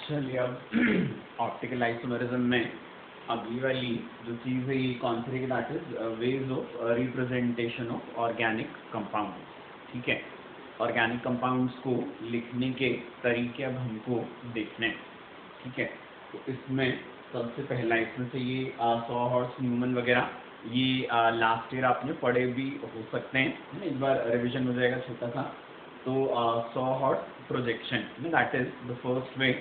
चलिए अब optical isomerism में अगली वाली जो चीज़ है ये कौन सी है, that is ways of representation of organic compound. ठीक है, ऑर्गेनिक कंपाउंड्स को लिखने के तरीके अब हमको देखने हैं। ठीक है, तो इसमें सबसे पहला इसमें से ये सॉहॉर्स्ट न्यूमन वगैरह ये लास्ट ईयर आपने पढ़े भी हो सकते हैं, है ना। एक बार रिविजन हो जाएगा छोटा सा। तो sawhorse projection, that is the first way.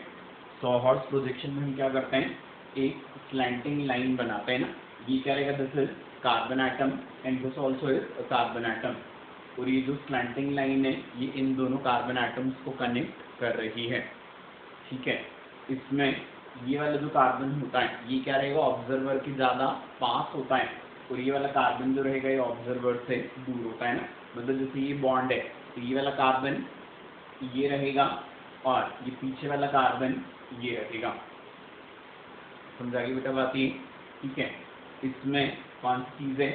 Sawhorse projection में हम क्या करते हैं, एक स्लैंटिंग लाइन बनाते हैं ना। ये क्या रहेगा, this is carbon atom and this also is carbon atom. और ये जो स्लैंटिंग लाइन है ये इन दोनों कार्बन एटम्स को कनेक्ट कर रही है। ठीक है, इसमें ये वाला जो कार्बन होता है ये क्या रहेगा, ऑब्जर्वर के ज़्यादा पास होता है, और ये वाला कार्बन जो रहेगा ये ऑब्जर्वर से दूर होता है ना। मतलब जैसे ये बॉन्ड है तो ये वाला कार्बन ये रहेगा और ये पीछे वाला कार्बन ये रहेगा। समझाइए बेटा बात ये। ठीक है, इसमें कौन सी चीज़ है,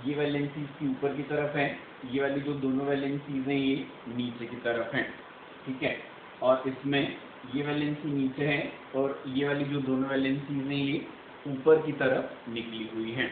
ये वैलेंसी इसकी ऊपर की तरफ है, ये वाली जो दोनों वैलेंसीज हैं ये नीचे की तरफ हैं। ठीक है, और इसमें ये वैलेंसी नीचे है और ये वाली जो दोनों वैलेंसीज हैं ये ऊपर की तरफ निकली हुई हैं।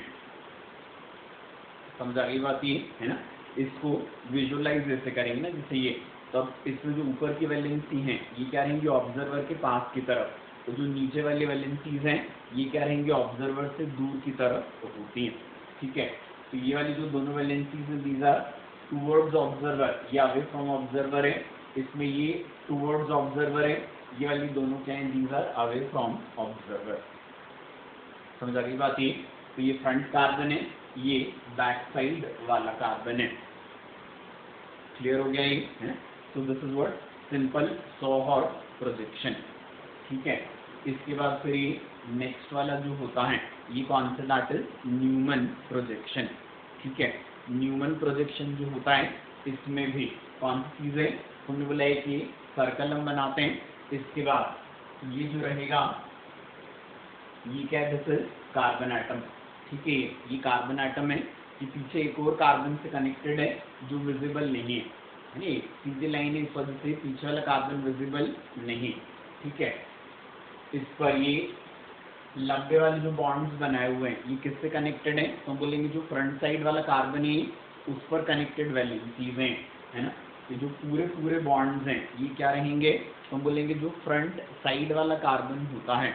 समझा गई बात ये, है ना। इसको विजुअलाइज जैसे करेंगे ना, जैसे ये, तब इसमें जो ऊपर की वैलेंसी हैं ये क्या रहेंगी, ऑब्जर्वर के पास की तरफ। तो जो नीचे वाली वैलेंसीज हैं ये क्या रहेंगे, ऑब्जर्वर से दूर की तरफ होती हैं। ठीक है, तो ये वाली जो दोनों वैलेंसीज हैं दीज आर टूवर्ड्स ऑब्जर्वर, ये अवे फ्रॉम ऑब्जर्वर है। इसमें ये टूवर्ड्स ऑब्जर्वर है, ये वाली दोनों क्या है, these are away from observer. समझ आ गई बात ये। तो ये फ्रंट कार्बन है, ये बैक साइड वाला कार्बन है। क्लियर हो गया ये, है। तो this is what simple sawhorse projection. ठीक है, इसके बाद फिर ये नेक्स्ट वाला जो होता है ये कौन सा, दैट इज न्यूमन प्रोजेक्शन। ठीक है, न्यूमन प्रोजेक्शन जो होता है इसमें भी कौन सी चीज़ें, हमने बोला है कि सर्कल हम बनाते हैं। इसके बाद ये जो रहेगा ये क्या है, दिस इज कार्बन एटम। ठीक है, ये कार्बन एटम है, ये पीछे एक और कार्बन से कनेक्टेड है जो विजिबल नहीं है, नहीं सीधी लाइन है, इस वजह से पीछे वाला कार्बन विजिबल नहीं। ठीक है, इस पर ये लंबे वाले जो बॉन्ड्स बनाए हुए हैं ये किससे कनेक्टेड है, तो हम बोलेंगे जो फ्रंट साइड वाला कार्बन है उस पर कनेक्टेड वाली चीज़ें, है ना। ये जो पूरे पूरे बॉन्ड्स हैं ये क्या रहेंगे, तो हम बोलेंगे जो फ्रंट साइड वाला कार्बन होता है।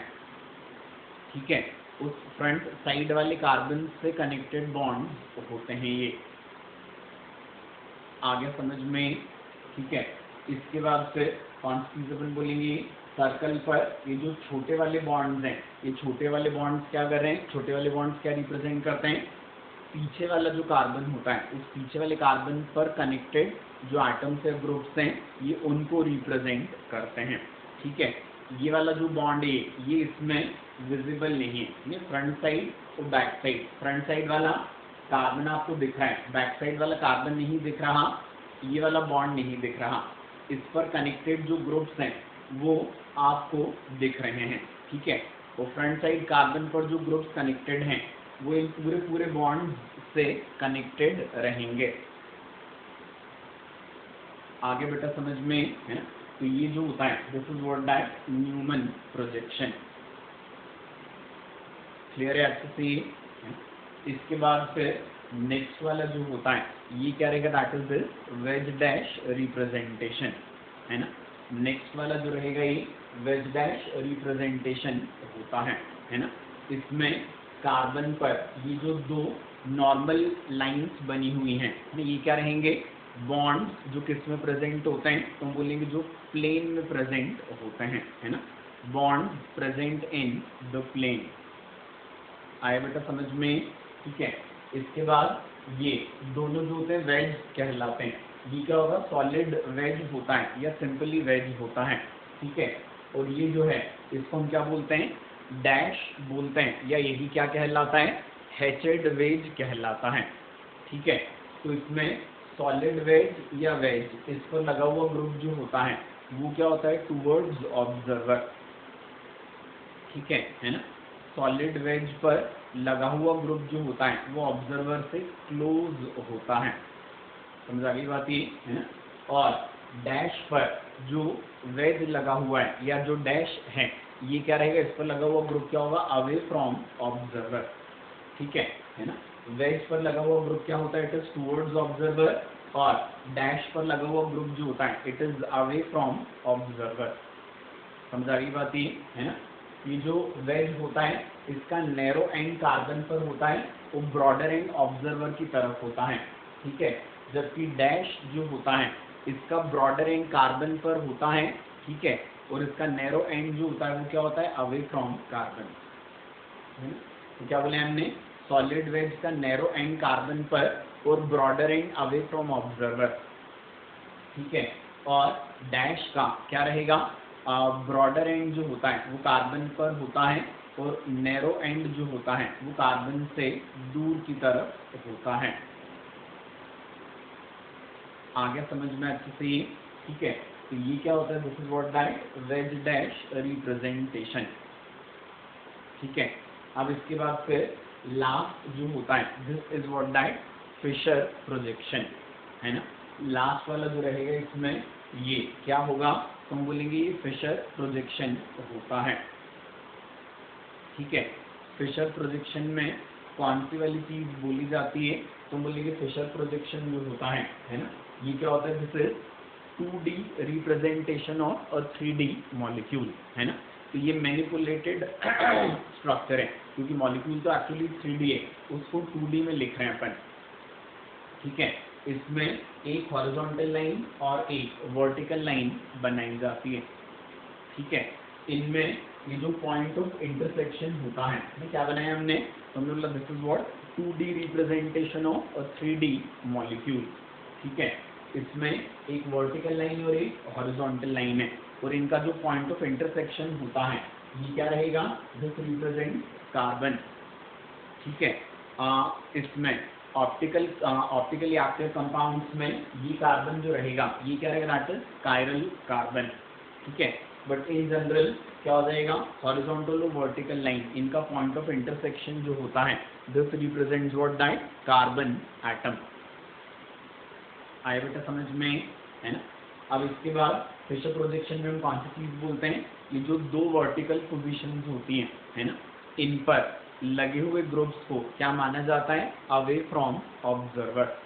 ठीक है, उस फ्रंट साइड वाले कार्बन से कनेक्टेड बॉन्ड्स होते हैं ये। आगे समझ में। ठीक है, इसके बाद फिर कौन सी चीज़ अपन बोलेंगे, सर्कल पर ये जो छोटे वाले बॉन्ड्स हैं ये छोटे वाले बॉन्ड्स क्या कर रहे हैं, छोटे वाले बॉन्ड्स क्या रिप्रेजेंट करते हैं, पीछे वाला जो कार्बन होता है उस पीछे वाले कार्बन पर कनेक्टेड जो एटम्स या ग्रुप्स हैं ये उनको रिप्रेजेंट करते हैं। ठीक है, ये वाला जो बॉन्ड है ये इसमें विजिबल नहीं है, ये फ्रंट साइड और बैक साइड। फ्रंट साइड वाला कार्बन आपको दिख रहा है, बैक साइड वाला कार्बन नहीं दिख रहा, ये वाला बॉन्ड नहीं दिख रहा। इस पर कनेक्टेड जो ग्रुप्स हैं वो आपको दिख रहे हैं। ठीक है, तो फ्रंट साइड कार्बन पर जो ग्रुप्स कनेक्टेड हैं वो इन पूरे पूरे बॉन्ड से कनेक्टेड रहेंगे। आगे बेटा समझ में है। तो ये जो होता है this is what that Newman projection. Clear है आपसे से ये। इसके बाद फिर नेक्स्ट वाला जो होता है ये क्या रहेगा, that is this ways dash representation, है ना। नेक्स्ट वाला जो रहेगा ये वेज डैश रिप्रेजेंटेशन होता है ना। इसमें कार्बन पर ये जो दो नॉर्मल लाइंस बनी हुई हैं ये क्या रहेंगे, बॉन्ड्स जो किस में प्रेजेंट होते हैं, तो हम बोलेंगे जो प्लेन में प्रेजेंट होते हैं, है ना। Bond present in the plane. आया बेटा समझ में। ठीक है, इसके बाद ये दोनों जो होते हैं वेज कहलाते हैं। ये क्या होगा, सॉलिड वेज होता है या सिंपली वेज होता है। ठीक है, और ये जो है इसको हम क्या बोलते हैं, डैश बोलते हैं, या यही क्या कहलाता है, हैचेड वेज कहलाता है। ठीक है, तो इसमें सॉलिड वेज या वेज इस पर लगा हुआ ग्रुप जो होता है वो क्या होता है, टूवर्ड्स ऑब्जर्वर। ठीक है ना। सॉलिड वेज पर लगा हुआ ग्रुप जो होता है वो ऑब्जर्वर से क्लोज होता है। समझा गई बात ये, है ना। और डैश पर जो वेज लगा हुआ है या जो डैश है ये क्या रहेगा, इस पर लगा हुआ ग्रुप क्या होगा, अवे फ्रॉम ऑब्जर्वर। ठीक है ना। वेज पर लगा हुआ ग्रुप क्या होता है, इट इज टुवर्ड्स ऑब्जर्वर, और डैश पर लगा हुआ ग्रुप जो होता है it is away from observer. समझ आ रही बात ये है ना। ये जो वेज होता है इसका नैरो एंड कार्बन पर होता है, वो ब्रॉडर एंड ऑब्जर्वर की तरफ होता है। ठीक है, जबकि डैश जो होता है इसका ब्रॉडर एंड कार्बन पर होता है। ठीक है, और इसका नैरो एंड जो होता है वो क्या होता है, अवे फ्रॉम कार्बन। तो क्या बोले हमने, सॉलिड वेज का नैरो एंड कार्बन पर और broader and away from observer. ठीक है, और डैश का क्या रहेगा, ब्रॉडर एंड जो होता है वो कार्बन पर होता है, और नैरो एंड जो होता है वो कार्बन से दूर की तरफ होता है। आगे समझ में अच्छे से ये। ठीक है, तो ये क्या होता है, this is what that veg dash representation. ठीक है, अब इसके बाद फिर लास्ट जो होता है this is what that Fischer projection, है ना। लास्ट वाला जो रहेगा इसमें ये क्या होगा, तो हम बोलेंगे ये फिशर प्रोजेक्शन होता है। ठीक है, फिशर प्रोजेक्शन में कौन सी वाली चीज बोली जाती है, तो हम बोलेंगे फिशर प्रोजेक्शन जो होता है ना, ये क्या होता है, this is 2D representation of a 3D molecule, है ना। तो ये मैनिपुलेटेड स्ट्रक्चर है, क्योंकि मॉलिक्यूल तो एक्चुअली 3D है, उसको 2D में लिख रहे हैं अपन। ठीक है, इसमें एक हॉरिजॉन्टल लाइन और एक वर्टिकल लाइन बनाई जाती है। ठीक है, इनमें ये जो पॉइंट ऑफ इंटरसेक्शन होता है, क्या बनाया हमने, हमने बोला this is what 2D representation of a 3D molecule. ठीक है, इसमें एक वर्टिकल लाइन और एक हॉरिजॉन्टल लाइन है, और इनका जो पॉइंट ऑफ इंटरसेक्शन होता है ये क्या रहेगा, दिस रिप्रेजेंट कार्बन। ठीक है, इसमें ऑप्टिकली एक्टिव कंपाउंड्स में ये कार्बन जो रहेगा ये क्या रहेगा, दैट इज कायरल कार्बन। ठीक है, बट इन जनरल क्या हो जाएगा, हॉरिजॉन्टल और वर्टिकल लाइन इनका पॉइंट ऑफ इंटरसेक्शन जो होता है this represents what that carbon atom. आया बेटा समझ में, है ना। अब इसके बाद फिशर प्रोजेक्शन में हम कौन सी चीज बोलते हैं, ये जो दो वर्टिकल पोजीशंस होती हैं, है ना, इन पर लगे हुए ग्रुप्स को क्या माना जाता है, अवे फ्रॉम ऑब्जर्वर।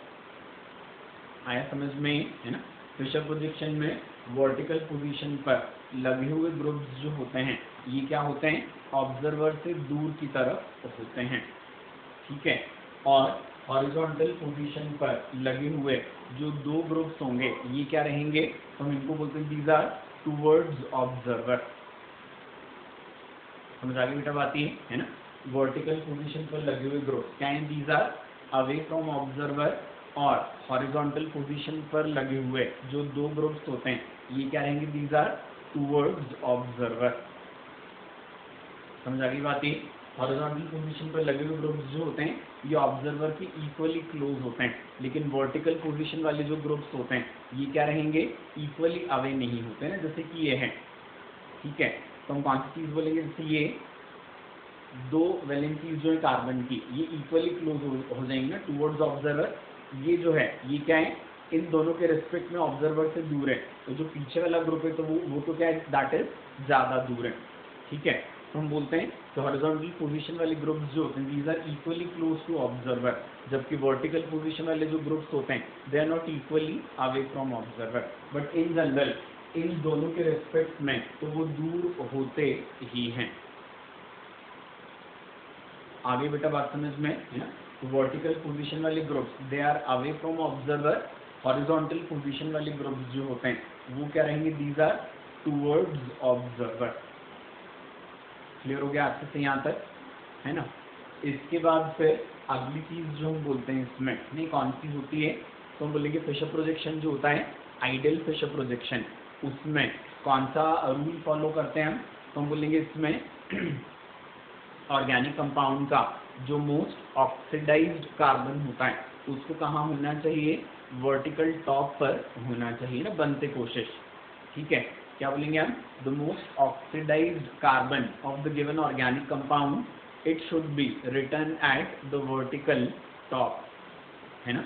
आया समझ में, है ना। फिशर प्रोजेक्शन में वर्टिकल पोजीशन पर लगे हुए ग्रुप्स जो होते हैं ये क्या होते हैं, ऑब्जर्वर से दूर की तरफ होते हैं। ठीक है, और हॉरिजॉन्टल पोजीशन पर लगे हुए जो दो ग्रुप्स होंगे ये क्या रहेंगे, तो हम इनको बोलते हैं दीज आर टूवर्ड्स ऑब्जर्वर। समझ आ गई बेटा बात ये, है ना। वर्टिकल पोजीशन पर लगे हुए ग्रुप क्या हैं, these are away from observer, और हॉरिजॉन्टल पोजीशन पर लगे हुए जो दो ग्रुप्स होते हैं ये क्या रहेंगे, दीज आर टूवर्ड्स ऑब्जर्वर। समझ आ गई बात ये। हॉरिजॉन्टल पोजीशन पर लगे हुए ग्रुप्स जो होते हैं ये ऑब्जर्वर के इक्वली क्लोज होते हैं, लेकिन वर्टिकल पोजीशन वाले जो ग्रुप्स होते हैं ये क्या रहेंगे, इक्वली अवे नहीं होते ना, जैसे कि ये है। ठीक है, तो हम कौन सी चीज बोलेंगे, जैसे ये दो वैलेंसीज जो है कार्बन की ये इक्वली क्लोज हो जाएंगे ना टूवर्ड्स ऑब्जर्वर। ये जो है ये क्या है, इन दोनों के रिस्पेक्ट में ऑब्जर्वर से दूर है, तो जो पीछे वाला ग्रुप है तो वो तो क्या है, दैट इज ज्यादा दूर है। ठीक है, तो हम बोलते हैं कि हॉरिजॉन्टल पोजीशन वाले ग्रुप्स जो होते हैं these are equally close to observer, जबकि वर्टिकल पोजीशन वाले जो ग्रुप्स होते हैं they are not equally away from observer, but in general इन दोनों के रिस्पेक्ट में तो वो दूर होते ही हैं। आगे बेटा बात समझ में, है ना। वर्टिकल पोजीशन वाले groups they are away from observer, horizontal position वाले ग्रुप्स जो होते हैं वो क्या रहेंगे, these are towards observer. Clear हो गया आपसे यहाँ तक, है ना। इसके बाद फिर अगली चीज जो हम बोलते हैं इसमें नहीं कौन सी होती है, तो हम बोलेंगे फिशर प्रोजेक्शन जो होता है आइडियल फिशर प्रोजेक्शन, उसमें कौन सा रूल फॉलो करते हैं हम, तो हम बोलेंगे इसमें ऑर्गेनिक कंपाउंड का जो मोस्ट ऑक्सीडाइज्ड कार्बन होता है उसको कहाँ होना चाहिए, वर्टिकल टॉप पर होना चाहिए ना, बनते कोशिश। ठीक है, क्या बोलेंगे हम, the most oxidised carbon of the given organic compound it should be written at the vertical top, है ना।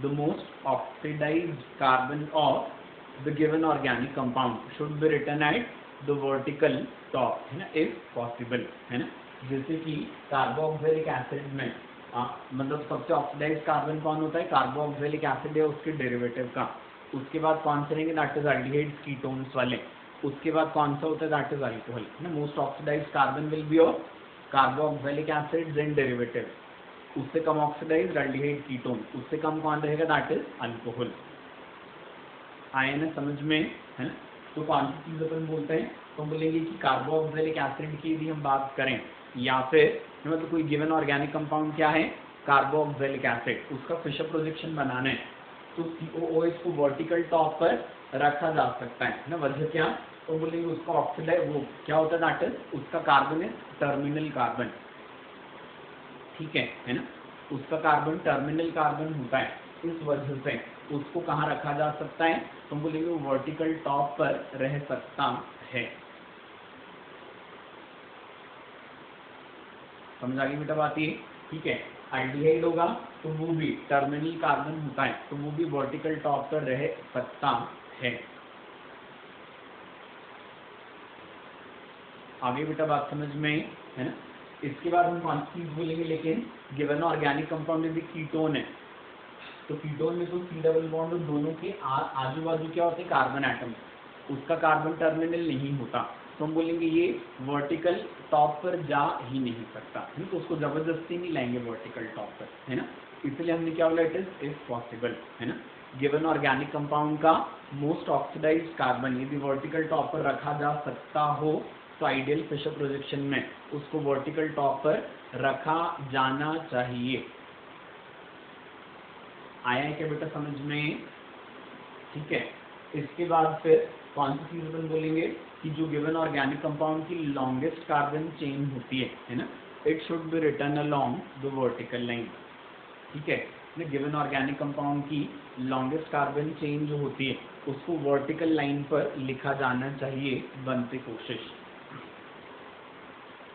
The most oxidised carbon of the given organic compound should be written at the vertical top, है ना, if possible, है ना। जैसे कि carboxylic acid में मतलब सबसे ऑक्सीडाइज कार्बन कौन होता है, कार्बोक्सिलिक एसिड है उसके डेरिवेटिव का। उसके बाद कौन से रहेंगे, दैट इज एल्डिहाइड्स कीटोन्स वाले। उसके बाद कौन सा होता है, दैट इज अल्कोहल, है ना। Most oxidise carbon will be of carboxylic acid and derivative. उससे कम ऑक्सीडाइज एल्डिहाइड कीटोन, उससे कम कौन रहेगा, दैट इज अल्कोहल। आए ना समझ में, है ना। तो कौन सी चीज अपन बोलते हैं, तो बोलेंगे कि कार्बोक्सिलिक एसिड की यदि हम बात करें या फिर मतलब कोई गिवन ऑर्गेनिक कंपाउंड क्या है, कार्बोक्सिलिक एसिड, उसका फिशर प्रोजेक्शन बनाना है तो COOH को वर्टिकल टॉप पर रखा जा सकता है ना। वजह क्या, तो बोलेंगे उसका ऑक्सीडाइज वो क्या होता है, दैट इज उसका कार्बन है टर्मिनल कार्बन, ठीक है ना। उसका कार्बन टर्मिनल कार्बन होता है, इस वजह से उसको कहाँ रखा जा सकता है, तो बोलेंगे वो वर्टिकल टॉप पर रह सकता है। समझ आ गई बेटा बात ये, ठीक है। एल्डिहाइड होगा तो वो भी टर्मिनल कार्बन होता है तो वो भी वर्टिकल टॉप पर रह सकता है। आगे बेटा बात समझ में, है ना। इसके बाद हम कौन सी चीज बोलेंगे, लेकिन गिवन ऑर्गेनिक कंपाउंड यदि कीटोन है तो कीटोन में तो C डबल बॉन्ड दोनों के आजू बाजू क्या होते हैं, कार्बन एटम, उसका कार्बन टर्मिनल नहीं होता तो हम बोलेंगे ये वर्टिकल टॉप पर जा ही नहीं सकता, है तो उसको जबरदस्ती नहीं लाएंगे वर्टिकल टॉप पर, है ना। इसलिए हमने क्या बोला, इट इज इफ पॉसिबल, है ना। गिवन ऑर्गेनिक कंपाउंड का मोस्ट ऑक्सीडाइज कार्बन यदि वर्टिकल टॉप पर रखा जा सकता हो तो आइडियल फिशर प्रोजेक्शन में उसको वर्टिकल टॉप पर रखा जाना चाहिए। आया है क्या बेटा समझ में, ठीक है। इसके बाद फिर कौन सी चीज अपन बोलेंगे कि जो गिवन ऑर्गेनिक कंपाउंड की लॉन्गेस्ट कार्बन चेन होती है ना, it should be written along the vertical line, ठीक है। गिवन ऑर्गेनिक कंपाउंड की लॉन्गेस्ट कार्बन चेन जो होती है उसको वर्टिकल लाइन पर लिखा जाना चाहिए बनते कोशिश।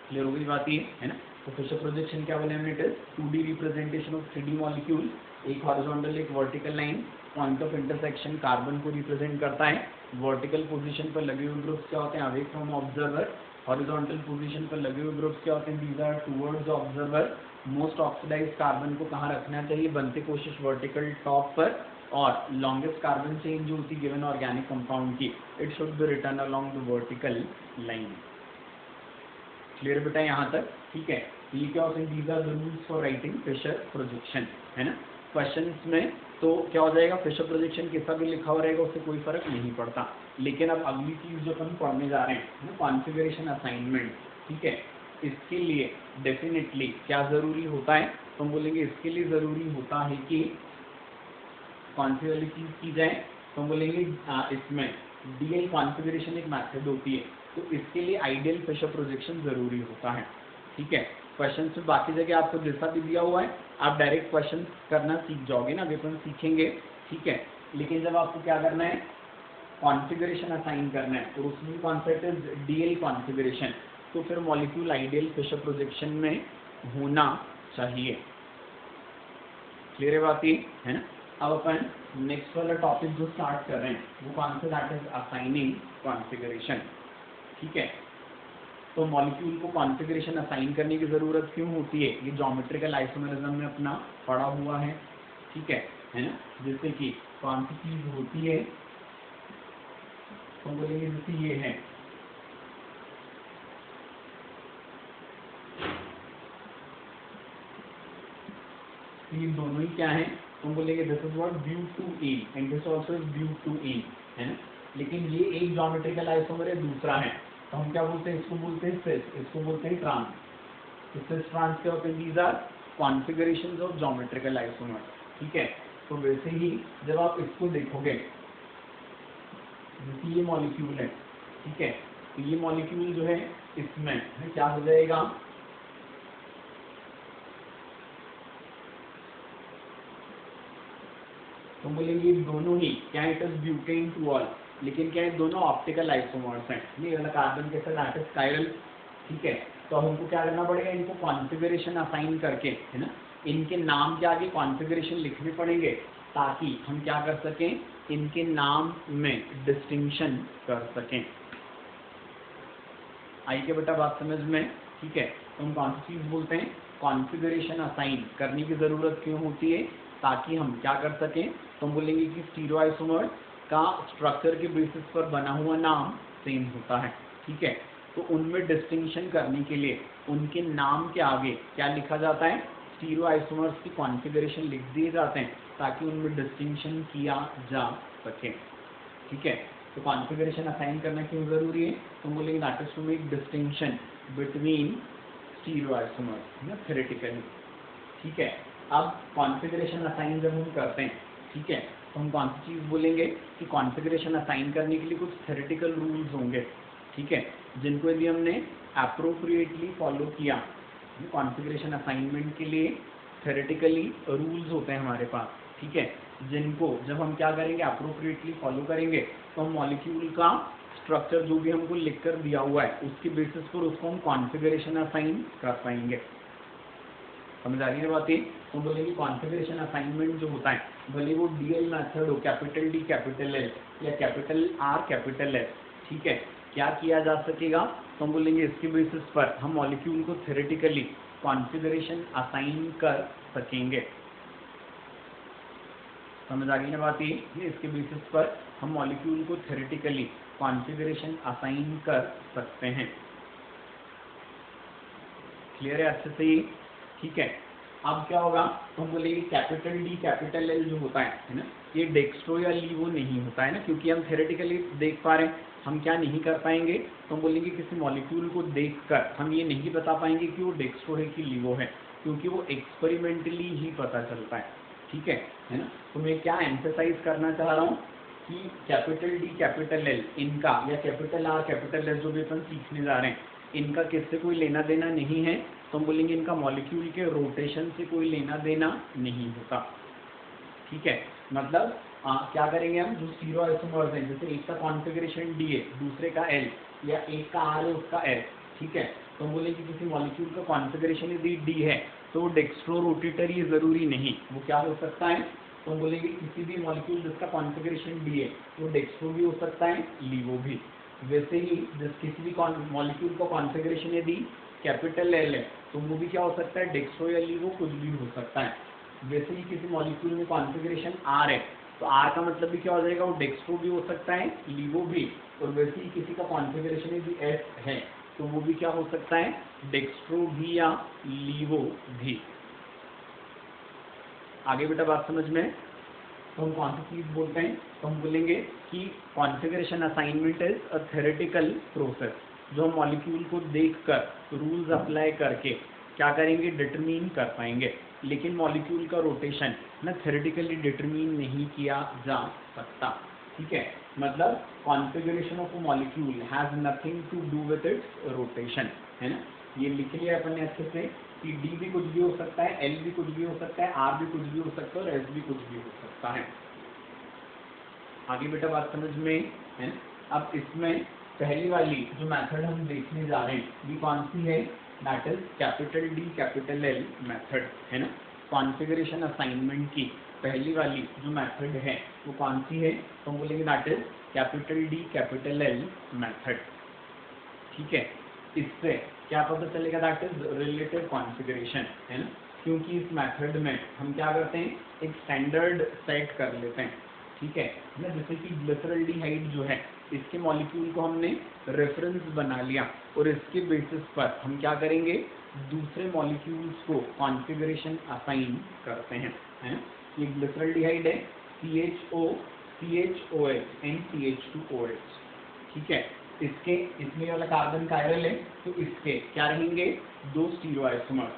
क्लियर हो गई बात ये, है ना। तो फिशर प्रोजेक्शन क्या बोले हमने, it is 2D representation of 3D molecule, एक हॉरिजॉन्टल एक vertical line, point of intersection carbon को रिप्रेजेंट करता है। वर्टिकल पोजीशन पर लगे हुए ग्रुप्स क्या होते हैं, away from observer. Horizontal position पर लगे हुए ग्रुप्स क्या होते हैं, these are towards observer. Most oxidise carbon को कहाँ रखना चाहिए, बनते कोशिश वर्टिकल टॉप पर। और लॉन्गेस्ट कार्बन चेन जो होती है गिवन ऑर्गेनिक कंपाउंड की, it should be written along the vertical line. Clear बेटा यहाँ तक, ठीक है। ये क्या होते हैं, these are the rules for writing Fischer projection, है ना। क्वेश्चंस में तो क्या हो जाएगा, फिशर प्रोजेक्शन कैसा भी लिखा हो रहेगा उससे कोई फर्क नहीं पड़ता। लेकिन अब अगली चीज जो अपन पढ़ने जा रहे हैं ना, कॉन्फ़िगरेशन असाइनमेंट, ठीक है। इसके लिए डेफिनेटली क्या जरूरी होता है, तो हम बोलेंगे इसके लिए जरूरी होता है कि कौन सी वाली चीज की जाए, तो हम बोलेंगे इसमें डीएल कॉन्फ़िगरेशन एक मेथड होती है तो इसके लिए आइडियल फिशर प्रोजेक्शन जरूरी होता है, ठीक है। क्वेश्चन में बाकी जगह आपको जैसा भी दिया हुआ है आप डायरेक्ट क्वेश्चन करना सीख जाओगे ना, अभी अपन सीखेंगे, ठीक है। लेकिन जब आपको क्या करना है, कॉन्फ़िगरेशन असाइन करना है और उसमें कॉन्सेप्ट है डीएल कॉन्फ़िगरेशन, तो फिर मॉलिक्यूल आइडियल फिशर प्रोजेक्शन में होना चाहिए। क्लियर है बात ये, है ना। अब अपन नेक्स्ट वाला टॉपिक जो स्टार्ट कर रहे हैं वो कौन सा, दैट इज असाइनिंग कॉन्फ़िगरेशन, ठीक है। तो मॉलिक्यूल को कॉन्फ़िगरेशन असाइन करने की ज़रूरत क्यों होती है, ये ज्योमेट्रिकल आइसोमेरिज्म में अपना पढ़ा हुआ है, ठीक है ना। जैसे कि कौन सी चीज़ होती है, तो बोलेंगे जैसे ये है, ये दोनों ही क्या है, तो बोलेंगे this is what due to A and this also is due to A, है ना। लेकिन ये एक ज्योमेट्रिकल आइसोमर है, दूसरा है, तो हम क्या बोलते हैं, इसको बोलते हैं सिस, इसको बोलते हैं ट्रांस। तो सिस ट्रांस क्या होते हैं, these are configurations of geometrical isomer, ठीक है। तो वैसे ही जब आप इसको देखोगे, जैसे ये मॉलिक्यूल है, ठीक है, तो ये मॉलिक्यूल जो है इसमें क्या हो जाएगा, तो बोलेंगे दोनों ही क्या, it is butane two all, लेकिन क्या है दोनों ऑप्टिकल आइसोमर्स हैं, ये वाला कार्बन के साथ दैट इज कायरल, ठीक है। तो हमको क्या करना पड़ेगा, इनको कॉन्फ़िगरेशन असाइन करके, है ना, इनके नाम के आगे कॉन्फ़िगरेशन लिखने पड़ेंगे, ताकि हम क्या कर सकें, इनके नाम में डिस्टिंक्शन कर सकें। आई के बेटा बात समझ में? ठीक है, तो हम कौन सी चीज़ बोलते हैं, कॉन्फ़िगरेशन असाइन करने की ज़रूरत क्यों होती है, ताकि हम क्या कर सकें, तो हम बोलेंगे कि स्टीरियोआइसोमर का स्ट्रक्चर के बेसिस पर बना हुआ नाम सेम होता है। ठीक है, तो उनमें डिस्टिंक्शन करने के लिए उनके नाम के आगे क्या लिखा जाता है, स्टीरियोआइसोमर्स की कॉन्फ़िगरेशन लिख दिए जाते हैं ताकि उनमें डिस्टिंक्शन किया जा सके। ठीक है, तो कॉन्फ़िगरेशन असाइन करना क्यों ज़रूरी है, तो हम बोलेंगे that is to make distinction between stereoisomers ना थ्योरेटिकली। ठीक है, अब कॉन्फ़िगरेशन असाइन जब हम करते हैं, ठीक है, तो हम कौन सी चीज़ बोलेंगे कि कॉन्फ़िगरेशन असाइन करने के लिए कुछ थ्योरेटिकल रूल्स होंगे। ठीक है, जिनको यदि हमने अप्रोप्रिएटली फॉलो किया, कॉन्फ़िगरेशन असाइनमेंट के लिए थ्योरेटिकली रूल्स होते हैं हमारे पास। ठीक है, जिनको जब हम क्या करेंगे, अप्रोप्रिएटली फॉलो करेंगे, तो हम मॉलिक्यूल का स्ट्रक्चर जो भी हमको लिख कर दिया हुआ है उसके बेसिस पर उसको हम कॉन्फ़िगरेशन असाइन कर पाएंगे। समझ आ रही है बातें? तो बोलेंगे कॉन्फ़िगरेशन असाइनमेंट जो होता है, भले वो डीएल मेथड हो, कैपिटल डी कैपिटल एल या कैपिटल आर कैपिटल एस, ठीक है, क्या किया जा सकेगा, तो हम बोलेंगे इसके बेसिस पर हम मॉलिक्यूल को थ्योरेटिकली कॉन्फ़िगरेशन असाइन कर सकेंगे। समझ आ गई ना बात? ये इसके बेसिस पर हम मॉलिक्यूल को थ्योरेटिकली कॉन्फ़िगरेशन असाइन कर सकते हैं। क्लियर है अच्छे से? ठीक है, अब क्या होगा, तो हम बोलेंगे कैपिटल डी कैपिटल एल जो होता है ना, ये डेक्स्ट्रो या लीवो नहीं होता है ना, क्योंकि हम थ्योरेटिकली देख पा रहे हैं, हम क्या नहीं कर पाएंगे, तो हम बोलेंगे किसी मॉलिक्यूल को देखकर हम ये नहीं बता पाएंगे कि वो डेक्स्ट्रो है कि लीवो है, क्योंकि वो एक्सपेरिमेंटली ही पता चलता है। ठीक है ना, तो मैं क्या एम्फेसाइज करना चाह रहा हूँ कि कैपिटल डी कैपिटल एल इनका या कैपिटल आर कैपिटल एस जो भी अपन सीखने जा रहे हैं, इनका किससे कोई लेना देना नहीं है, तो हम बोलेंगे इनका मॉलिक्यूल के रोटेशन से कोई लेना देना नहीं होता। ठीक है, मतलब क्या करेंगे हम, जो स्टीरियोआइसोमर्स हैं, जैसे एक का कॉन्फ़िगरेशन डी है, दूसरे का एल, या एक का आर है उसका एल, ठीक है, तो हम बोलेंगे किसी मॉलिक्यूल का कॉन्फ़िगरेशन यदि डी है तो वो डेक्स्ट्रो रोटेटरी ज़रूरी नहीं, वो क्या हो सकता है, तो हम बोलेंगे किसी भी मॉलिक्यूल जिसका कॉन्फ़िगरेशन डी है वो डेक्स्ट्रो भी हो सकता है, लीवो भी। वैसे ही जिस किसी भी मॉलिक्यूल का कॉन्फ़िगरेशन यदि कैपिटल एल है तो वो भी क्या हो सकता है, डेक्स्ट्रो या लीवो कुछ भी हो सकता है। वैसे ही किसी मॉलिक्यूल में कॉन्फ़िगरेशन आर है तो आर का मतलब भी क्या हो जाएगा, वो डेक्स्ट्रो भी हो सकता है, लीवो भी। और वैसे ही किसी का कॉन्फ़िगरेशन यदि एस है तो वो भी क्या हो सकता है, डेक्स्ट्रो भी या लीवो भी। आगे बेटा बात समझ में? तो हम कौन सी चीज़ बोलते हैं, तो हम बोलेंगे कि configuration assignment is a theoretical process, जो हम मॉलिक्यूल को देखकर रूल्स अप्लाई करके क्या करेंगे, डिटरमिन कर पाएंगे, लेकिन मॉलिक्यूल का रोटेशन ना थ्योरेटिकली डिटरमिन नहीं किया जा सकता। ठीक है, मतलब configuration of a molecule has nothing to do with its rotation, है ना, ये लिख लिया अपन ने अच्छे से कि डी भी कुछ भी हो सकता है, एल भी कुछ भी हो सकता है, आर भी कुछ भी हो सकता है और एस भी कुछ भी हो सकता है। आगे बेटा बात समझ में है? अब इसमें पहली वाली जो मेथड हम देखने जा रहे हैं ये कौन सी है, that is capital D capital L method, है ना। कॉन्फ़िगरेशन असाइनमेंट की पहली वाली जो मेथड है वो कौन सी है, तो हम बोलेंगे that is capital D capital L method. ठीक है, इससे क्या पता चलेगा, दैट इज रिलेटिव कॉन्फ़िगरेशन, है ना, क्योंकि इस मेथड में हम क्या करते हैं, एक स्टैंडर्ड सेट कर लेते हैं। ठीक है ना, जैसे कि ग्लिसरल्डिहाइड जो है इसके मॉलिक्यूल को हमने रेफरेंस बना लिया और इसके बेसिस पर हम क्या करेंगे, दूसरे मॉलिक्यूल्स को कॉन्फ़िगरेशन असाइन करते हैं, है ना। ये ग्लिसरल्डिहाइड है, CHO CHOH एंड CH2OH। ठीक है, इसके इसमें वाला कार्बन कायरल है तो इसके क्या रहेंगे, दो स्टीरियोआइसोमर।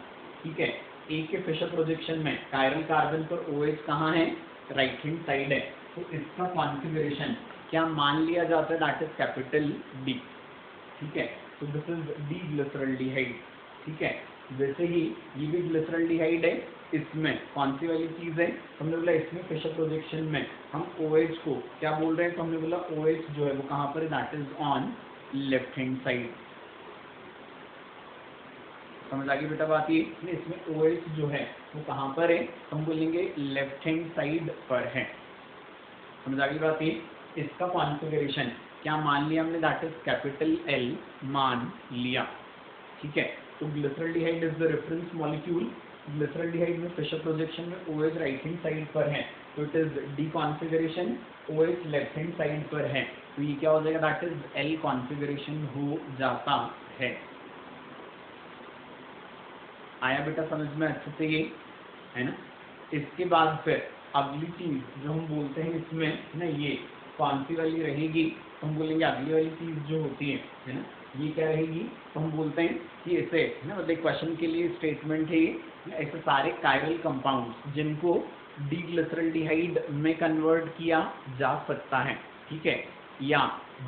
ठीक है, एक के फिशर प्रोजेक्शन में कायरल कार्बन पर OH कहाँ है, राइट हैंड साइड है, तो इसका कॉन्फ़िगरेशन क्या मान लिया जाता है, दैट इज कैपिटल डी। ठीक है, तो दिस इज डी ग्लिसरल्डिहाइड। ठीक है, वैसे ही ये भी ग्लिसरल्डिहाइड है, इसमें कौन सी वाली चीज़ है, हमने बोला इसमें फिशर प्रोजेक्शन में हम OH को क्या बोल रहे हैं, तो हमने बोला OH जो है वो कहाँ पर है, that is on left hand side. समझ आ गई बेटा बात ये। इसमें OH जो है वो कहाँ पर है, हम बोलेंगे लेफ्ट हैंड साइड पर है। समझ आ गई बात ये। इसका कॉन्फ़िगरेशन क्या मान लिया हमने, दैट इज कैपिटल L मान लिया, ठीक है। तो glyceraldehyde is the reference molecule. Glyceraldehyde में फिशर प्रोजेक्शन में OH राइट हैंड साइड पर है, तो it is D configuration, OH left hand side पर है, तो ये क्या हो जाएगा, दैट इज L कॉन्फ़िगरेशन हो जाता है। आया बेटा समझ में अच्छे से ये, है ना। इसके बाद फिर अगली चीज जो हम बोलते हैं इसमें ना, ये कौन सी वाली रहेगी, तो हम बोलेंगे अगली वाली चीज जो होती है ना, ये क्या रहेगी, तो हम बोलते हैं कि ऐसे है ना, मतलब क्वेश्चन के लिए स्टेटमेंट है ये, ऐसे सारे कायरल कंपाउंड्स जिनको डीग्लिसरॉल्डिहाइड में कन्वर्ट किया जा सकता है, ठीक है, या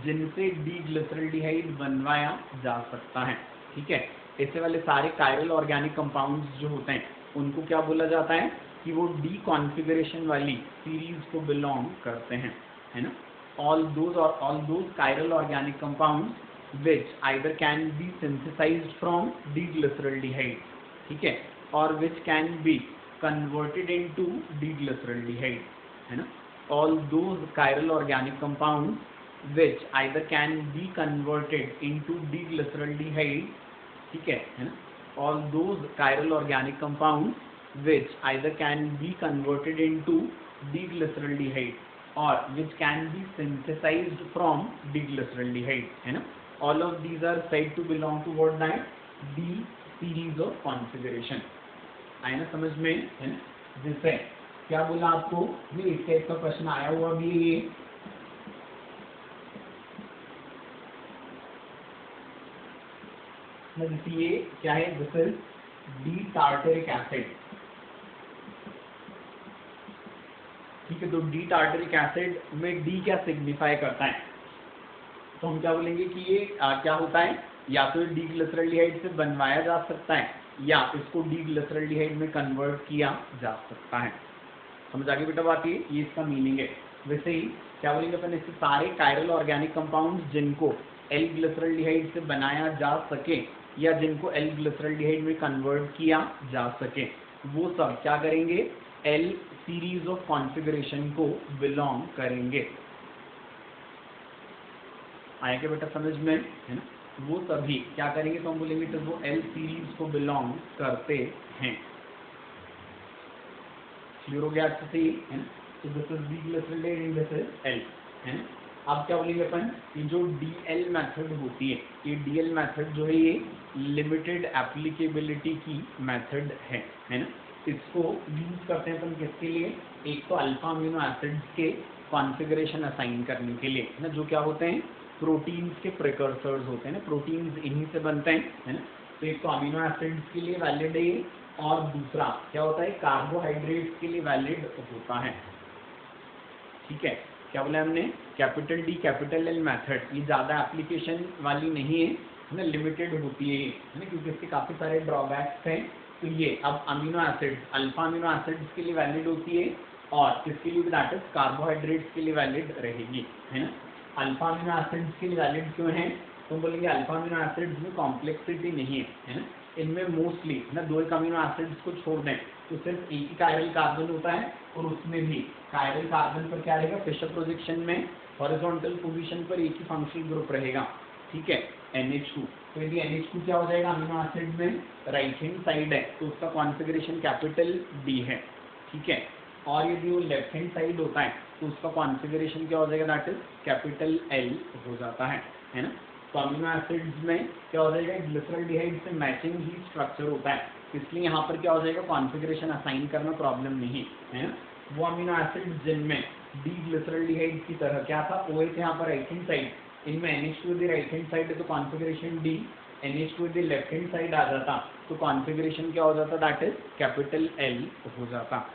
जिनसे डीग्लिसरॉल्डिहाइड बनवाया जा सकता है, ठीक है, ऐसे वाले सारे कायरल ऑर्गेनिक कंपाउंड्स जो होते हैं उनको क्या बोला जाता है कि वो डी कॉन्फ़िगरेशन वाली सीरीज को बिलोंग करते हैं, है ना। All those chiral organic compounds which either can be synthesized from D glyceraldehyde, ठीक है, और which can be converted into D glyceraldehyde, है ना। All those chiral organic compounds which either can be converted into D glyceraldehyde, ठीक है ना, all those chiral organic compounds which either can be converted into deglyceraldehyde or which can be synthesized from deglyceraldehyde, है ना, all of these are said to belong to what, that D series of configuration। आया ना समझ में, है ना। जिससे क्या बोला आपको, ये इस टाइप का प्रश्न आया हुआ भी है ये, ये क्या है, this is D tartaric acid, ठीक है। तो डी टार्टरिक एसिड में डी क्या सिग्निफाई करता है, तो हम क्या बोलेंगे कि ये क्या होता है, या तो डीग्लिसरॉल्डिहाइड से बनवाया जा सकता है या इसको डीग्लिसरॉल्डिहाइड में कन्वर्ट किया जा सकता है। समझ आ गई बेटा बात ये इसका मीनिंग है। वैसे ही क्या बोलेंगे अपन, इससे सारे कायरल ऑर्गेनिक कंपाउंड्स जिनको एल ग्लिसरॉल्डिहाइड से बनाया जा सके या जिनको एल ग्लिसरॉल्डिहाइड में कन्वर्ट किया जा सके, वो सब क्या करेंगे, एल सीरीज ऑफ कॉन्फ़िगरेशन को बिलोंग करेंगे। आया क्या बेटा समझ में, है ना। वो सभी क्या करेंगे, तो हम बोलेंगे तो वो एल सीरीज को बिलोंग करते हैं। क्लियर हो गया अच्छे से, है ना। तो this is D glyceraldehyde and this is L, है ना। अब क्या बोलेंगे अपन, ये जो DL मेथड होती है, ये DL मेथड जो है ये लिमिटेड एप्लीकेबिलिटी की मेथड है ना। इसको यूज करते हैं अपन किसके लिए, एक तो अल्फा अमीनो एसिड्स के कॉन्फ़िगरेशन असाइन करने के लिए, है ना, जो क्या होते हैं, प्रोटीन्स के प्रिकर्सर्स होते हैं ना, प्रोटीन्स इन्हीं से बनते हैं, है ना। तो एक तो अमीनो एसिड्स के लिए वैलिड है, और दूसरा क्या होता है, कार्बोहाइड्रेट्स के लिए वैलिड होता है, ठीक है। क्या बोला हमने, capital D capital L method, ये ज़्यादा एप्लीकेशन वाली नहीं है ना, लिमिटेड होती है ये, है ना, क्योंकि इसके काफ़ी सारे ड्रॉबैक्स हैं। तो ये अब amino acids, alpha amino acids के लिए वैलिड होती है, और किसके लिए, दैट इज कार्बोहाइड्रेट्स के लिए वैलिड रहेगी, है ना। अल्फा अमीनो एसिड्स के लिए वैलिड क्यों है, तो बोलेंगे अल्फा अमीनो एसिड्स में कॉम्प्लेक्सिटी नहीं है ना, इनमें मोस्टली ना दो एक अमीनो एसिड्स को छोड़ दें तो सिर्फ एक ही कायरल कार्बन होता है, और उसमें भी कायरल कार्बन पर क्या रहेगा, फिशर प्रोजेक्शन में हॉरिजॉन्टल पोजीशन पर एक ही फंक्शनल ग्रुप रहेगा, ठीक है, NH2। तो यदि NH2 क्या हो जाएगा, अमीनो एसिड में राइट हैंड साइड है तो उसका कॉन्फ़िगरेशन कैपिटल D है, ठीक है, और यदि वो लेफ्ट हैंड साइड होता है तो उसका कॉन्फ़िगरेशन क्या हो जाएगा, दैट इज कैपिटल L हो जाता है ना। तो अमीनो एसिड्स में क्या हो जाएगा, ग्लिसरॉल्डिहाइड से मैचिंग ही स्ट्रक्चर होता है, इसलिए यहाँ पर क्या हो जाएगा, कॉन्फ़िगरेशन असाइन करना प्रॉब्लम नहीं है ना। वो अमीनो एसिड्स जिनमें डीग्लिसरॉल्डिहाइड की तरह क्या था, OH यहाँ पर राइट हैंड साइड, इनमें NH2 राइट हैंड साइड है तो configuration D, NH2 left hand side आ जाता तो कॉन्फ़िगरेशन क्या हो जाता, दैट इज कैपिटल L हो जाता।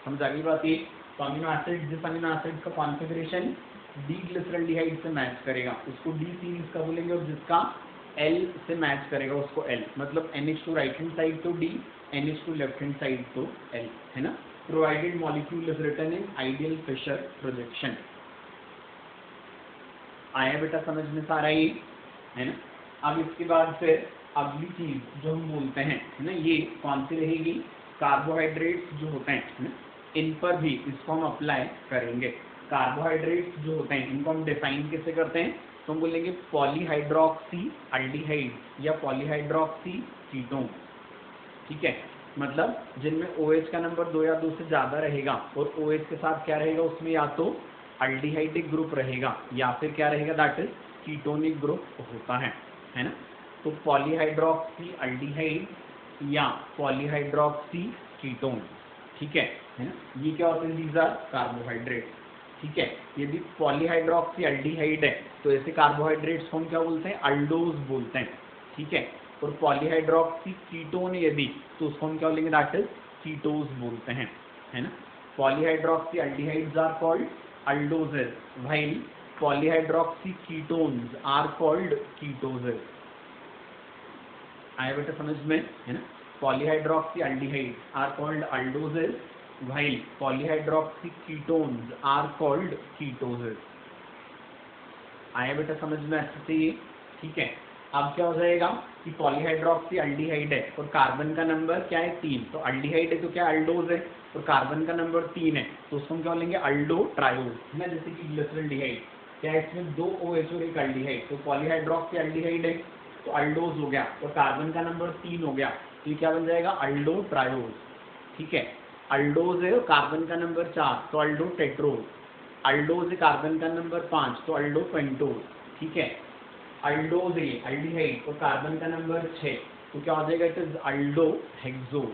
समझ आ गई बात ये। तो अमीनो एसिड, जिस अमीनो एसिड का कॉन्फ़िगरेशन डीग्लिसरॉल्डिहाइड से मैच करेगा उसको D सीरीज का बोलेंगे, और जिसका L से मैच करेगा उसको L, मतलब NH2 राइट हैंड साइड तो D, NH2 left hand side तो L, है ना। Provided molecule is written in ideal Fischer projection. आया बेटा समझ में सारा ये, है ना। अब इसके बाद फिर अगली चीज जो हम बोलते हैं है ना, ये कौन सी रहेगी, कार्बोहाइड्रेट्स जो होते हैं है ना, इन पर भी इसको हम अप्लाई करेंगे। कार्बोहाइड्रेट्स जो होते हैं इनको हम डिफाइन कैसे करते हैं, तो हम बोलेंगे पॉलीहाइड्रोक्सी अल्डिहाइड या पॉलीहाइड्रोक्सी कीटोन। ठीक है, मतलब जिनमें OH का नंबर 2 या 2 से ज़्यादा रहेगा और OH के साथ क्या रहेगा, उसमें या तो अल्डिहाइडिक ग्रुप रहेगा या फिर क्या रहेगा, दैट इज कीटोनिक ग्रुप होता है ना। तो पॉलीहाइड्रोक्सी अल्डिहाइड या पॉलीहाइड्रोक्सी कीटोन। ठीक है ना, ये क्या होते हैं, दीज आर कार्बोहाइड्रेट। ठीक है, यदि पॉलीहाइड्रोक्सी अल्डिहाइड है तो ऐसे कार्बोहाइड्रेट्स को हम क्या बोलते हैं, अल्डोज बोलते हैं। ठीक है, और पॉलीहाइड्रोक्सी कीटोन यदि, तो उसको हम क्या बोलेंगे, दैट इज कीटोज बोलते हैं, है ना। Polyhydroxy aldehydes are called aldoses while polyhydroxy ketones are called ketoses. आया बेटा समझ में, है ना। Polyhydroxy aldehydes are called aldoses while polyhydroxy ketones are called ketoses. आया बेटा समझ में अच्छे से ये। ठीक है, अब क्या हो जाएगा कि पॉलीहाइड्रोक्सी अल्डिहाइड है और कार्बन का नंबर क्या है, 3, तो अल्डिहाइड है तो क्या अल्डोज है, और कार्बन का नंबर 3 है तो उसको हम क्या बोलेंगे, अल्डो ट्रायोज, है ना। जैसे कि ग्लिसरॉल्डिहाइड, क्या है इसमें 2 OH और एक अल्डिहाइड, तो पॉलीहाइड्रोक्सी अल्डिहाइड है तो अल्डोज हो गया, और कार्बन का नंबर 3 हो गया तो ये क्या बन जाएगा, अल्डो ट्रायोज। ठीक है, अल्डोज है और कार्बन का नंबर 4 तो अल्डो टेट्रोज, अल्डोज है कार्बन का नंबर 5 तो अल्डो पेंटोज। ठीक है, अल्डोज है अल्डिहाइड और कार्बन का नंबर 6 तो क्या हो जाएगा, इट इज अल्डो हेक्सोज।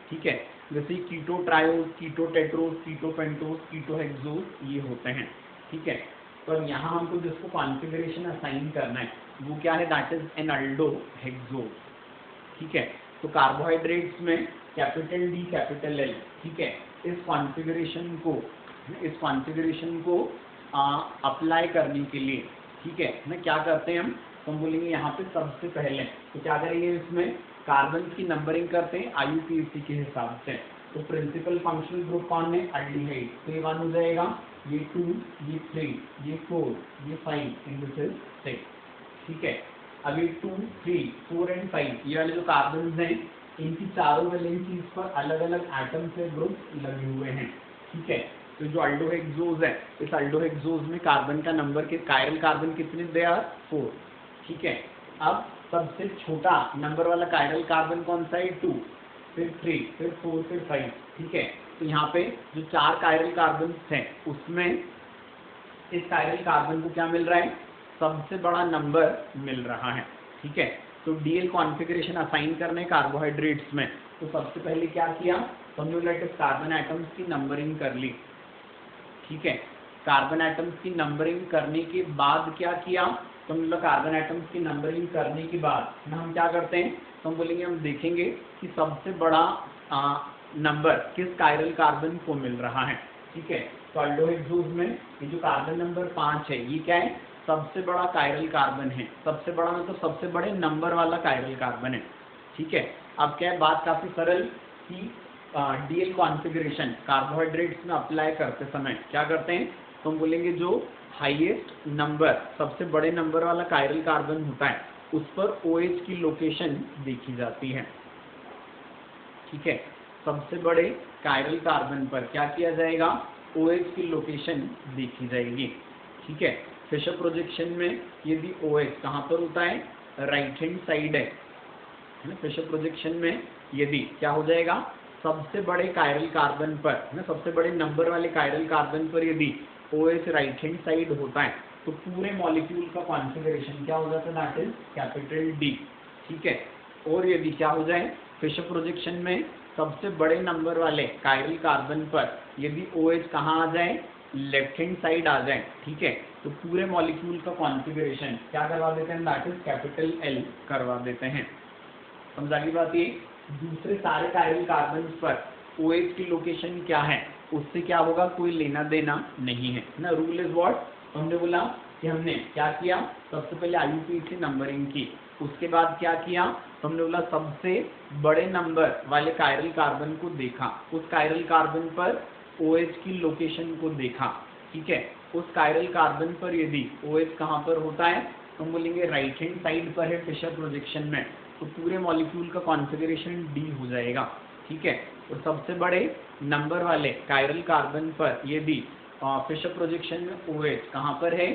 ठीक है, जैसे कीटो ट्रायोज, कीटो टेट्रोज, कीटो पेंटोज, कीटो हेक्सोज ये होते हैं। ठीक है, पर यहाँ हमको जिसको कॉन्फ़िगरेशन असाइन करना है वो क्या है, दैट इज एन अल्डो हेक्सोज। ठीक है, तो कार्बोहाइड्रेट्स में कैपिटल डी कैपिटल एल। ठीक है, इस कॉन्फ़िगरेशन को अप्लाई करने के लिए, ठीक है ना, क्या करते हैं हम, तो हम बोलेंगे यहाँ पे सबसे पहले तो क्या करेंगे, इसमें कार्बन की नंबरिंग करते हैं IUPAC के हिसाब से। तो प्रिंसिपल फंक्शनल ग्रुप कौन है, अल्डिहाइड, तो ये 1 हो जाएगा, ये 2, ये 3, ये 4, ये 5 एंड दिस इज 6। ठीक है, अब ये 2, 3, 4 एंड 5 ये वाले जो कार्बन हैं इनकी चारों वैलेंसीज पर अलग अलग एटम से ग्रुप लगे हुए हैं। ठीक है, तो जो अल्डोहेक्सोज है, इस अल्डोहेक्सोज में कार्बन का नंबर के कायरल कार्बन कितने, दे आर 4। ठीक है, अब सबसे छोटा नंबर वाला कायरल कार्बन कौन सा है, 2, फिर 3, फिर 4, फिर 5। ठीक है, तो यहाँ पे जो 4 कायरल कार्बन हैं उसमें इस कायरल कार्बन को क्या मिल रहा है, सबसे बड़ा नंबर मिल रहा है। ठीक है, तो DL कॉन्फ़िगरेशन असाइन करने कार्बोहाइड्रेट्स में, तो सबसे पहले क्या किया, तो हमने लेटेस्ट कार्बन एटम्स की नंबरिंग कर ली। ठीक है, कार्बन एटम्स की नंबरिंग करने के बाद क्या किया, तो हम लोग कार्बन एटम्स की नंबरिंग करने के बाद ना हम क्या करते हैं, तो हम बोलेंगे, हम देखेंगे कि सबसे बड़ा नंबर किस कायरल कार्बन को मिल रहा है। ठीक है, तो अल्डोहेक्सोज में ये जो कार्बन नंबर 5 है ये क्या है, सबसे बड़ा कायरल कार्बन है, सबसे बड़ा मतलब सबसे बड़े नंबर वाला कायरल कार्बन है। ठीक है, अब क्या है, बात काफ़ी सरल कि DL कॉन्फ़िगरेशन कार्बोहाइड्रेट्स में अप्लाई करते समय क्या करते हैं, तो हम बोलेंगे जो हाईएस्ट नंबर, सबसे बड़े नंबर वाला कायरल कार्बन होता है उस पर OH की लोकेशन देखी जाती है। ठीक है, सबसे बड़े कायरल कार्बन पर क्या किया जाएगा, OH की लोकेशन देखी जाएगी। ठीक है, फिशर प्रोजेक्शन में यदि OH कहाँ पर होता है, राइट हैंड साइड है ना। फिशर प्रोजेक्शन में यदि क्या हो जाएगा, सबसे बड़े कायरल कार्बन पर ना, सबसे बड़े नंबर वाले कायरल कार्बन पर यदि OH राइट हैंड साइड होता है तो पूरे मॉलिक्यूल का कॉन्फ़िगरेशन क्या हो जाता है, दैट इज कैपिटल D। ठीक है, और यदि क्या हो जाए, फिशर प्रोजेक्शन में सबसे बड़े नंबर वाले कायरल कार्बन पर यदि OH कहाँ आ जाए, लेफ्ट हैंड साइड आ जाए। ठीक है, तो पूरे मॉलिक्यूल का कॉन्फ़िगरेशन क्या करवा देते हैं, दैट इज कैपिटल L करवा देते हैं। समझा की बात ये। दूसरे सारे कायरल कार्बन पर OH की लोकेशन क्या है उससे क्या होगा, कोई लेना देना नहीं है ना। रूल इज व्हाट, हमने बोला कि हमने क्या किया, सबसे पहले IUPAC नंबरिंग की, उसके बाद क्या किया, तो हमने बोला सबसे बड़े नंबर वाले कायरल कार्बन को देखा, उस कायरल कार्बन पर OH की लोकेशन को देखा। ठीक है, उस कायरल कार्बन पर यदि OH कहाँ पर होता है, तो हम बोलेंगे राइट हैंड साइड पर है फिशर प्रोजेक्शन में, तो पूरे मॉलिक्यूल का कॉन्फ़िगरेशन डी हो जाएगा, ठीक है। और सबसे बड़े नंबर वाले कायरल कार्बन पर ये भी फिशर प्रोजेक्शन में OH कहाँ पर है,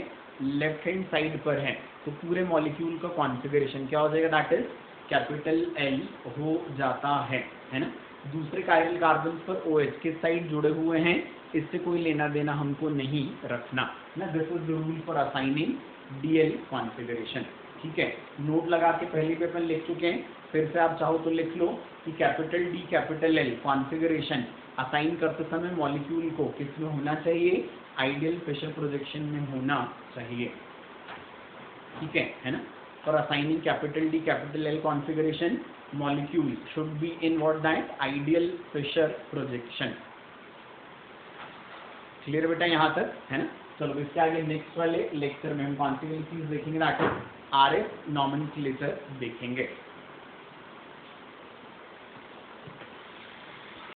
लेफ्ट हैंड साइड पर है, तो पूरे मॉलिक्यूल का कॉन्फ़िगरेशन क्या हो जाएगा, दैट इज कैपिटल L हो जाता है ना। दूसरे कायरल कार्बन पर OH किस साइड जुड़े हुए हैं, इससे कोई लेना देना हमको नहीं रखना ना। This is the rule for assigning DL configuration, ठीक है। नोट लगा के पहले पेपर में लिख चुके हैं, फिर से आप चाहो तो लिख लो कि capital D capital L configuration assign करते समय मॉलिक्यूल को किस में होना चाहिए, आइडियल फिशर प्रोजेक्शन में होना चाहिए, ठीक है ना। For assigning capital D capital L configuration molecule should be in what, that ideal Fischer projection. Clear बेटा यहाँ तक, है ना। चलो इसके आगे नेक्स्ट वाले लेक्चर में हम कौन सी वाली चीज देखेंगे, दैट इज RF नॉमेनक्लेचर देखेंगे।